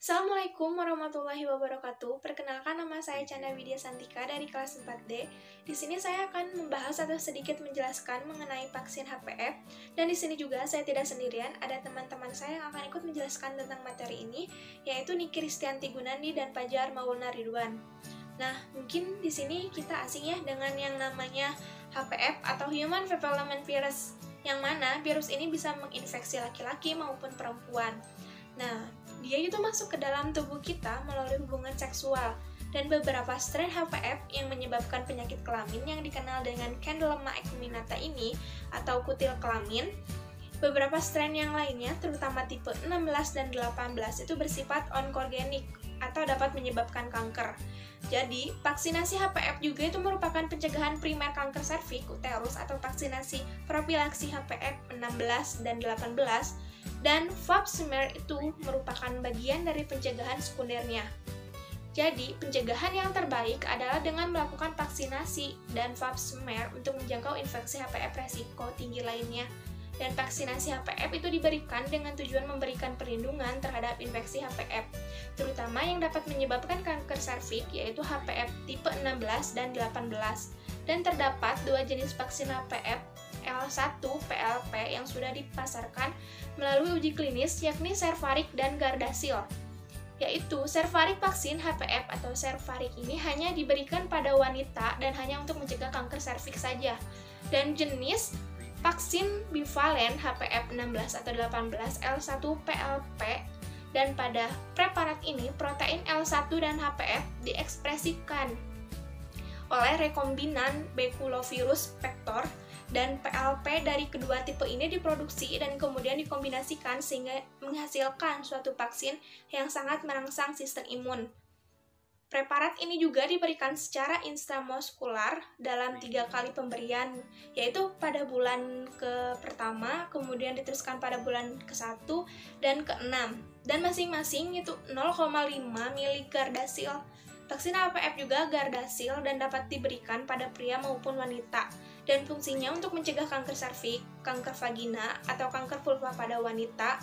Assalamualaikum warahmatullahi wabarakatuh. Perkenalkan, nama saya Canda Widya Santika dari kelas 4D. Di sini saya akan membahas atau sedikit menjelaskan mengenai vaksin HPV. Dan di sini juga saya tidak sendirian, ada teman-teman saya yang akan ikut menjelaskan tentang materi ini, yaitu Niki Ristianti Gunandi dan Fajar Maulana Ridwan. Nah, mungkin di sini kita asing ya dengan yang namanya HPV atau Human Papillomavirus, yang mana virus ini bisa menginfeksi laki-laki maupun perempuan. Nah, dia itu masuk ke dalam tubuh kita melalui hubungan seksual, dan beberapa strain HPV yang menyebabkan penyakit kelamin yang dikenal dengan Candylema acuminata ini atau kutil kelamin. Beberapa strain yang lainnya, terutama tipe 16 dan 18 itu bersifat onkogenik atau dapat menyebabkan kanker. Jadi, vaksinasi HPV juga itu merupakan pencegahan primer kanker serviks uterus atau vaksinasi profilaksi HPV 16 dan 18, dan Pap smear itu merupakan bagian dari pencegahan sekundernya. Jadi, pencegahan yang terbaik adalah dengan melakukan vaksinasi dan Pap smear untuk menjangkau infeksi HPV resiko tinggi lainnya. Dan vaksinasi HPV itu diberikan dengan tujuan memberikan perlindungan terhadap infeksi HPV, terutama yang dapat menyebabkan kanker serviks, yaitu HPV tipe 16 dan 18. Dan terdapat dua jenis vaksin HPV L1 PLP yang sudah dipasarkan melalui uji klinis, yakni Cervarix dan Gardasil. Yaitu Cervarix vaksin HPV atau Cervarix ini hanya diberikan pada wanita dan hanya untuk mencegah kanker serviks saja. Dan jenis vaksin bivalen HPV 16 atau 18 L1 PLP, dan pada preparat ini protein L1 dan HPV diekspresikan oleh rekombinan baculovirus vector, dan PLP dari kedua tipe ini diproduksi dan kemudian dikombinasikan sehingga menghasilkan suatu vaksin yang sangat merangsang sistem imun. Preparat ini juga diberikan secara intramuskular dalam 3 kali pemberian, yaitu pada bulan pertama, kemudian diteruskan pada bulan ke-1 dan ke-6, dan masing-masing itu 0,5 mg Gardasil. Vaksin HPV juga Gardasil dan dapat diberikan pada pria maupun wanita, dan fungsinya untuk mencegah kanker serviks, kanker vagina, atau kanker vulva pada wanita,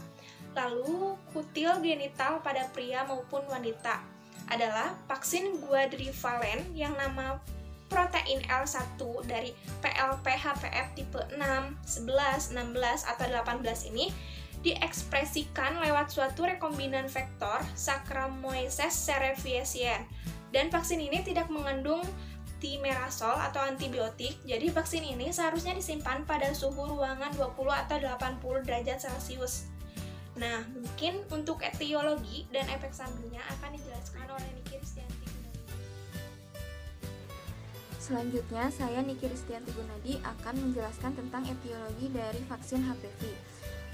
lalu kutil genital pada pria maupun wanita. Adalah vaksin quadrivalent yang nama protein L1 dari PLP HPV tipe 6, 11, 16, atau 18 ini diekspresikan lewat suatu rekombinan vektor Saccharomyces cerevisiae. Dan vaksin ini tidak mengandung thimerosal atau antibiotik, jadi vaksin ini seharusnya disimpan pada suhu ruangan 20 atau 80 derajat Celcius. Nah, mungkin untuk etiologi dan efek sampingnya akan dijelaskan oleh Niki Ristianti Gunadi. Selanjutnya, saya Niki Ristianti Gunadi akan menjelaskan tentang etiologi dari vaksin HPV.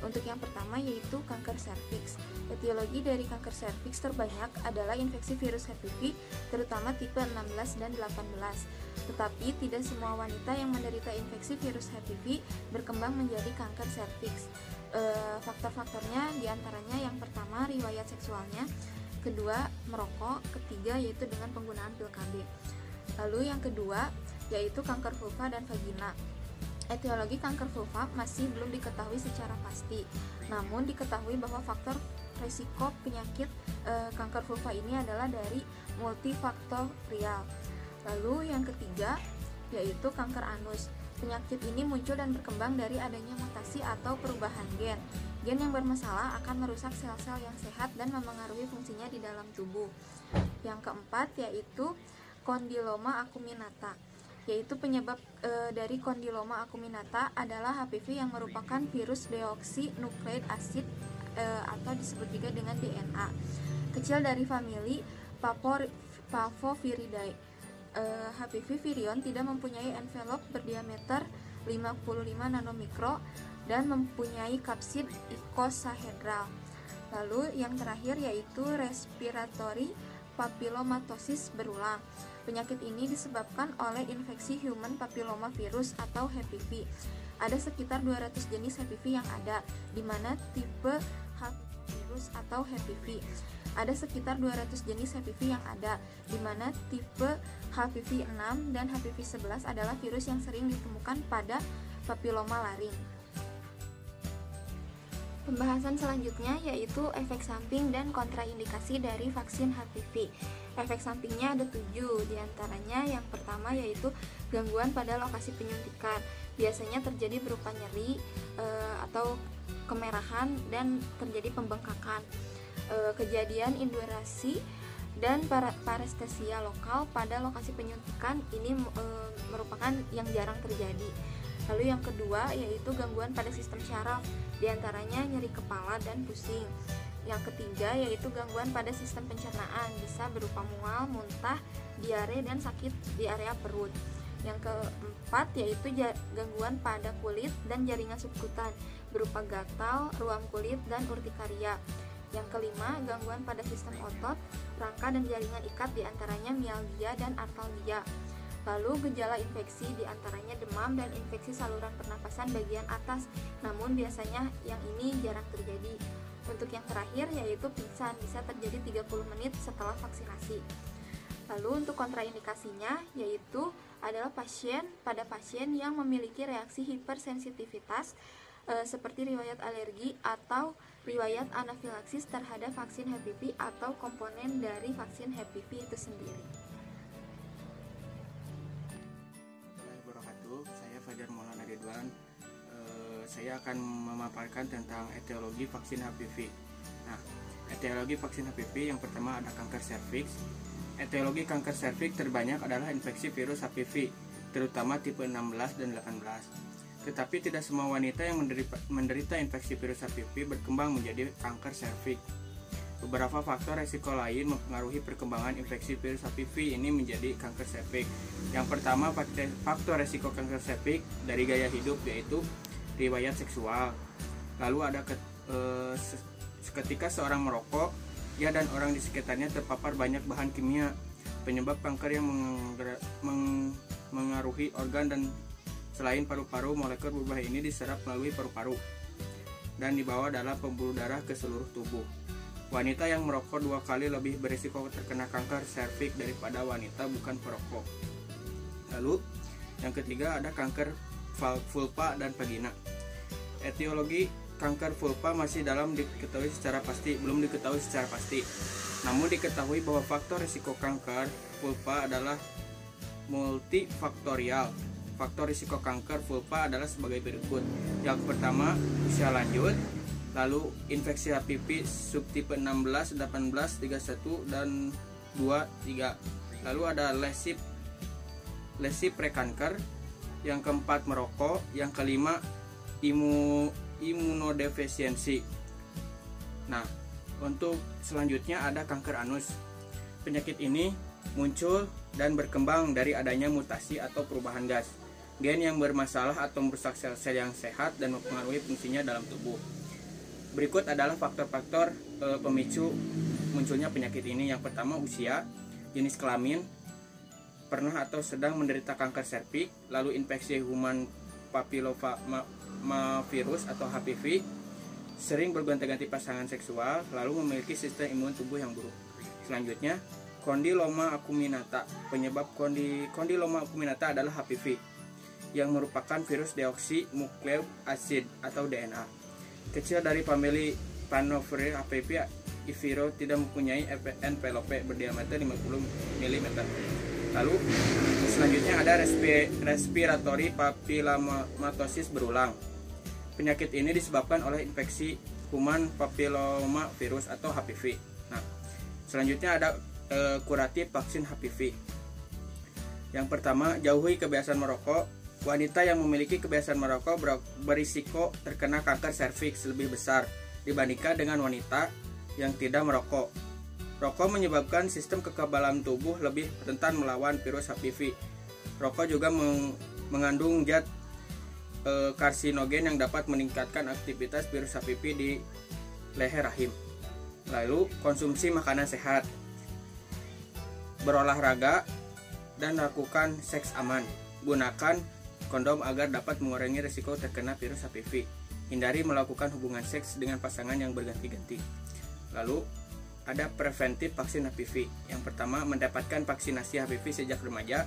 Untuk yang pertama yaitu kanker serviks. Etiologi dari kanker serviks terbanyak adalah infeksi virus HPV, terutama tipe 16 dan 18. Tetapi tidak semua wanita yang menderita infeksi virus HPV berkembang menjadi kanker serviks. Faktor-faktornya diantaranya yang pertama riwayat seksualnya, kedua merokok, ketiga yaitu dengan penggunaan pil KB. Lalu yang kedua yaitu kanker vulva dan vagina. Etiologi kanker vulva masih belum diketahui secara pasti, namun diketahui bahwa faktor risiko penyakit kanker vulva ini adalah dari multifaktorial. Lalu yang ketiga yaitu kanker anus. Penyakit ini muncul dan berkembang dari adanya mutasi atau perubahan gen. Gen yang bermasalah akan merusak sel-sel yang sehat dan memengaruhi fungsinya di dalam tubuh. Yang keempat yaitu kondiloma acuminata. Yaitu penyebab dari kondiloma acuminata adalah HPV yang merupakan virus deoxynucleic acid atau disebut juga dengan DNA. Kecil dari famili Pavoviridae. HPV virion tidak mempunyai envelop berdiameter 55 nanomikro dan mempunyai kapsid icosahedral. Lalu yang terakhir yaitu respiratory papillomatosis berulang. Penyakit ini disebabkan oleh infeksi human papillomavirus atau HPV. Ada sekitar 200 jenis HPV yang ada, di mana tipe HPV virus atau HPV. Ada sekitar 200 jenis HPV yang ada, di mana tipe HPV 6 dan HPV 11 adalah virus yang sering ditemukan pada papilloma laring. Pembahasan selanjutnya yaitu efek samping dan kontraindikasi dari vaksin HPV. Efek sampingnya ada 7, diantaranya yang pertama yaitu gangguan pada lokasi penyuntikan. Biasanya terjadi berupa nyeri atau kemerahan dan terjadi pembengkakan. Kejadian indurasi dan parestesia lokal pada lokasi penyuntikan ini merupakan yang jarang terjadi. Lalu yang kedua yaitu gangguan pada sistem syaraf, diantaranya nyeri kepala dan pusing. Yang ketiga yaitu gangguan pada sistem pencernaan, bisa berupa mual, muntah, diare, dan sakit di area perut. Yang keempat yaitu gangguan pada kulit dan jaringan subkutan, berupa gatal, ruam kulit, dan urtikaria. Yang kelima, gangguan pada sistem otot, rangka, dan jaringan ikat, diantaranya mialgia dan artalgia. Lalu gejala infeksi diantaranya demam dan infeksi saluran pernapasan bagian atas, namun biasanya yang ini jarang terjadi. Untuk yang terakhir yaitu pingsan, bisa terjadi 30 menit setelah vaksinasi. Lalu untuk kontraindikasinya yaitu adalah pada pasien yang memiliki reaksi hipersensitivitas seperti riwayat alergi atau riwayat anafilaksis terhadap vaksin HPV atau komponen dari vaksin HPV itu sendiri. Saya Fajar Maulana Ridwan. Saya akan memaparkan tentang etiologi vaksin HPV. Nah, etiologi vaksin HPV yang pertama ada kanker serviks. Etiologi kanker serviks terbanyak adalah infeksi virus HPV, terutama tipe 16 dan 18. Tetapi tidak semua wanita yang menderita infeksi virus HPV berkembang menjadi kanker serviks. Beberapa faktor resiko lain mempengaruhi perkembangan infeksi virus HPV ini menjadi kanker serviks. Yang pertama, faktor resiko kanker serviks dari gaya hidup yaitu riwayat seksual. Lalu ada ketika seorang merokok, ia dan orang di sekitarnya terpapar banyak bahan kimia penyebab kanker yang mengaruhi organ, dan selain paru-paru, molekul berbahaya ini diserap melalui paru-paru dan dibawa dalam pembuluh darah ke seluruh tubuh. Wanita yang merokok 2 kali lebih berisiko terkena kanker serviks daripada wanita bukan perokok. Lalu yang ketiga ada kanker vulva dan vagina. Etiologi kanker vulva masih belum diketahui secara pasti. Namun diketahui bahwa faktor risiko kanker vulva adalah multifaktorial. Faktor risiko kanker vulva adalah sebagai berikut. Yang pertama, usia lanjut. Lalu infeksi HPV subtipe 16, 18, 31, dan 23. Lalu ada lesi prekanker. Yang keempat merokok. Yang kelima imunodefisiensi. Nah, untuk selanjutnya ada kanker anus. Penyakit ini muncul dan berkembang dari adanya mutasi atau perubahan gas, gen yang bermasalah atau merusak sel-sel yang sehat dan mempengaruhi fungsinya dalam tubuh. Berikut adalah faktor-faktor pemicu munculnya penyakit ini. Yang pertama, usia, jenis kelamin, pernah atau sedang menderita kanker serviks, lalu infeksi human papillomavirus atau HPV, sering bergonta-ganti pasangan seksual, lalu memiliki sistem imun tubuh yang buruk. Selanjutnya, kondiloma acuminata. Penyebab kondiloma acuminata adalah HPV, yang merupakan virus deoksynukleik acid atau DNA. Kecil dari famili Panovirus HPV, Iviro tidak mempunyai envelope berdiameter 50 mm. Lalu selanjutnya ada respiratory papillomatosis berulang. Penyakit ini disebabkan oleh infeksi human papillomavirus atau HPV. Nah, selanjutnya ada kuratif vaksin HPV. Yang pertama, jauhi kebiasaan merokok. Wanita yang memiliki kebiasaan merokok berisiko terkena kanker serviks lebih besar dibandingkan dengan wanita yang tidak merokok. Rokok menyebabkan sistem kekebalan tubuh lebih rentan melawan virus HPV. Rokok juga mengandung zat karsinogen yang dapat meningkatkan aktivitas virus HPV di leher rahim. Lalu, konsumsi makanan sehat, berolahraga, dan lakukan seks aman. Gunakan kondom agar dapat mengurangi risiko terkena virus HPV. Hindari melakukan hubungan seks dengan pasangan yang berganti-ganti. Lalu, ada preventif vaksin HPV. Yang pertama, mendapatkan vaksinasi HPV sejak remaja.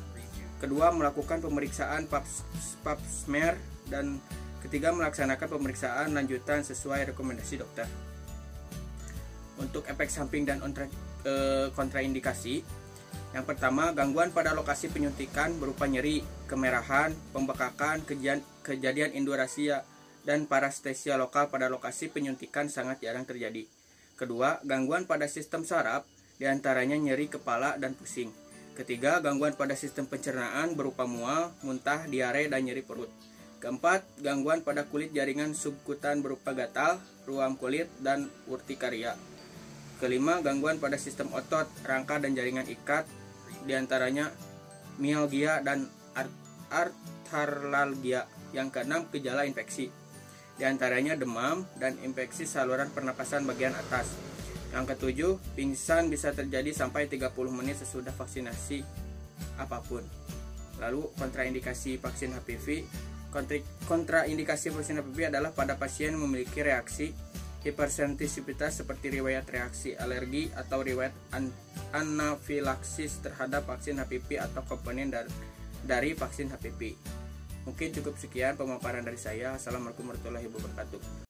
Kedua, melakukan pemeriksaan pap smear. Dan Ketiga, melaksanakan pemeriksaan lanjutan sesuai rekomendasi dokter. Untuk efek samping dan kontraindikasi, yang pertama, gangguan pada lokasi penyuntikan berupa nyeri, kemerahan, pembekakan, kejadian indurasia, dan parestesia lokal pada lokasi penyuntikan sangat jarang terjadi. Kedua, gangguan pada sistem saraf, diantaranya nyeri kepala dan pusing. Ketiga, gangguan pada sistem pencernaan berupa mual, muntah, diare, dan nyeri perut. Keempat, gangguan pada kulit jaringan subkutan berupa gatal, ruam kulit, dan urtikaria. Kelima, gangguan pada sistem otot, rangka, dan jaringan ikat, diantaranya mialgia dan arthralgia. Yang keenam, gejala infeksi, diantaranya demam dan infeksi saluran pernapasan bagian atas. Yang ketujuh, pingsan bisa terjadi sampai 30 menit sesudah vaksinasi apapun. Lalu kontraindikasi vaksin HPV. Kontraindikasi vaksin HPV adalah pada pasien memiliki reaksi hipersensitivitas seperti riwayat reaksi alergi atau riwayat anafilaksis terhadap vaksin HPV atau komponen dari vaksin HPV. Mungkin cukup sekian pemaparan dari saya. Assalamualaikum warahmatullahi wabarakatuh.